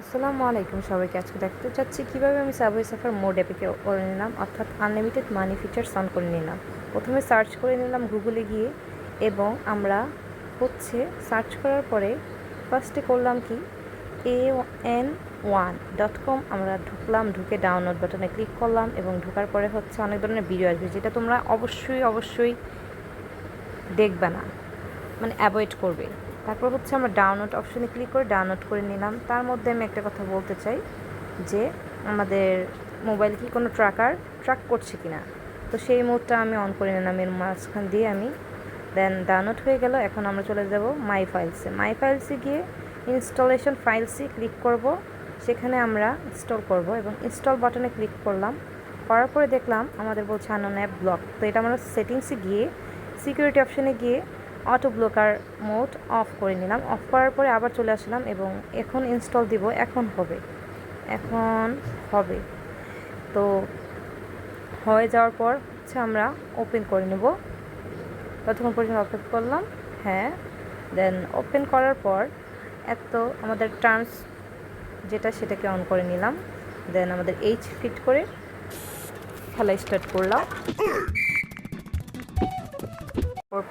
আসসালামু আলাইকুম সবাইকে। আজকে দেখতে চাচ্ছি কীভাবে আমি সাবওয়ে সার্ফার মোড অ্যাপে করে নিলাম, অর্থাৎ আনলিমিটেড মানি ফিচার্স অন করে নিলাম। প্রথমে সার্চ করে নিলাম গুগলে গিয়ে, এবং আমরা সার্চ করার পরে ফার্স্টে করলাম কি an1.com আমরা ঢুকলাম, ঢুকে ডাউনলোড বাটনে ক্লিক করলাম এবং ঢোকার পরে অনেক ধরনের ভিডিও আসবে, যেটা তোমরা অবশ্যই দেখবে না, মানে অ্যাভয়েড করবে। তারপর আমরা ডাউনলোড অপশনে ক্লিক করে ডাউনলোড করে নিলাম। তার মধ্যে আমি একটা কথা বলতে চাই যে আমাদের মোবাইল কি কোনো ট্র্যাক করছে কি না, তো সেই মোডটা আমি অন করে নিলাম। এর মাঝখান দিয়ে আমি দেন ডাউনলোড হয়ে গেল। এখন আমরা চলে যাব মাই ফাইলসে গিয়ে ইনস্টলেশন ফাইলসে ক্লিক করব, সেখানে আমরা ইনস্টল করব এবং ইনস্টল বাটনে ক্লিক করলাম। করার পরে দেখলাম আমাদের বলছে আননোন অ্যাপ ব্লক। তো এটা আমরা সেটিংসে গিয়ে সিকিউরিটি অপশনে গিয়ে অটো ব্লকার মোড অফ করে নিলাম। অফ করার পরে আবার চলে আসলাম এবং এখন ইনস্টল দিব। এখন হবে। তো হয়ে যাওয়ার পর আমরা ওপেন করে নেব। ততক্ষণ পর্যন্ত অপেক্ষা করলাম। হ্যাঁ, দেন ওপেন করার পর আমাদের টার্মস যেটা সেটাকে অন করে নিলাম। দেন আমাদের ফিট করে খেলা স্টার্ট করলাম।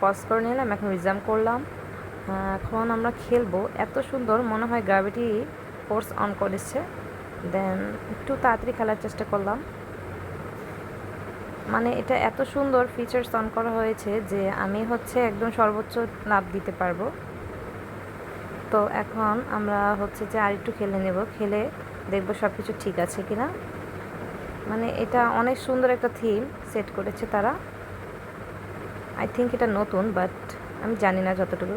পজ করে নিলাম, এখন রিজাম করলাম। এখন আমরা খেলবো। এত সুন্দর মনে হয় গ্র্যাভিটি ফোর্স অন করেছে। দেন একটু তাড়াতাড়ি খেলার চেষ্টা করলাম, মানে এটা এত সুন্দর ফিচার্স অন করা হয়েছে যে আমি একদম সর্বোচ্চ লাভ দিতে পারবো। তো এখন আমরা যে আরেকটু খেলে নেব, খেলে দেখবো সব কিছু ঠিক আছে কিনা। মানে এটা অনেক সুন্দর একটা থিম সেট করেছে তারা। আই থিঙ্ক এটা নতুন, বাট আমি জানি না যতটুকু।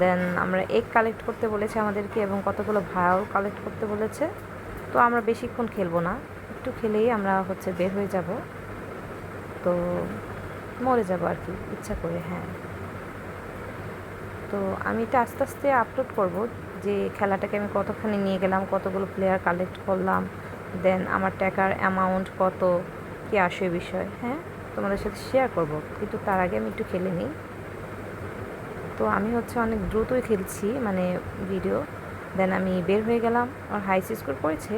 দেন আমরা এগ কালেক্ট করতে বলেছে আমাদেরকে এবং কতগুলো ভাও কালেক্ট করতে বলেছে। তো আমরা বেশিক্ষণ খেলবো না, একটু খেলেই আমরা বের হয়ে যাব, তো মরে যাব আর কি ইচ্ছা করে। হ্যাঁ, তো আমি এটা আস্তে আস্তে আপলোড করব যে খেলাটাকে আমি কতখানি নিয়ে গেলাম, কতগুলো প্লেয়ার কালেক্ট করলাম, দেন আমার টাকার অ্যামাউন্ট কত কি আসে বিষয়। হ্যাঁ, তোমাদের সাথে শেয়ার করব, কিন্তু তার আগে আমি একটু খেলে নিই। তো আমি অনেক দ্রুতই খেলছি, মানে ভিডিও। দেন আমি বের হয়ে গেলাম, আর হাই স্কোর করেছে।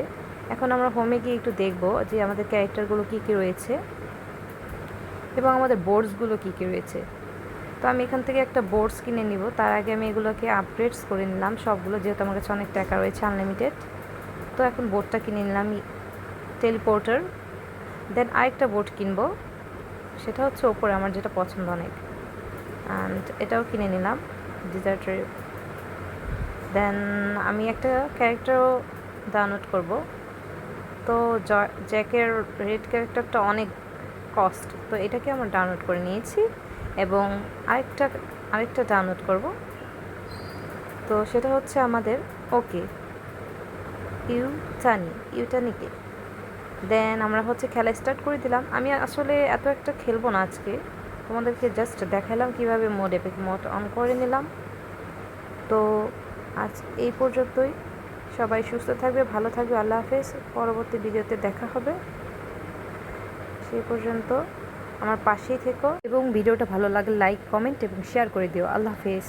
এখন আমরা হোমে গিয়ে একটু দেখব যে আমাদের ক্যারেক্টারগুলো কী কী রয়েছে এবং আমাদের বোর্ডসগুলো কী কী রয়েছে। তো আমি এখান থেকে একটা বোর্ডস কিনে নিব। তার আগে আমি এগুলোকে আপগ্রেডস করে নিলাম সবগুলো, যেহেতু আমার কাছে অনেক টাকা রয়েছে আনলিমিটেড। তো এখন বোর্ডটা কিনে নিলাম, টেলিপোর্টার। দেন আরেকটা বোর্ড কিনবো, সেটা ওপরে আমার যেটা পছন্দ অনেক, অ্যান্ড এটাও কিনে নিলাম, ডিজার্টার। দেন আমি একটা ক্যারেক্টারও ডাউনলোড করব। তো জ্যাকের রেড ক্যারেক্টারটা অনেক কস্ট, তো এটাকে আমরা ডাউনলোড করে নিয়েছি এবং আরেকটা ডাউনলোড করব। তো সেটা আমাদের ওকে ইউটানিকে। দেন আমরা খেলা স্টার্ট করে দিলাম। আমি আসলে এত একটা খেলবো না আজকে, তোমাদেরকে জাস্ট দেখালাম কীভাবে মোড অন করে নিলাম। তো আজ এই পর্যন্তই। সবাই সুস্থ থাকবে, ভালো থাকবে। আল্লাহ হাফেজ। পরবর্তী ভিডিওতে দেখা হবে। সেই পর্যন্ত আমার পাশেই থেকো এবং ভিডিওটা ভালো লাগলে লাইক, কমেন্ট এবং শেয়ার করে দিও। আল্লাহ হাফেজ।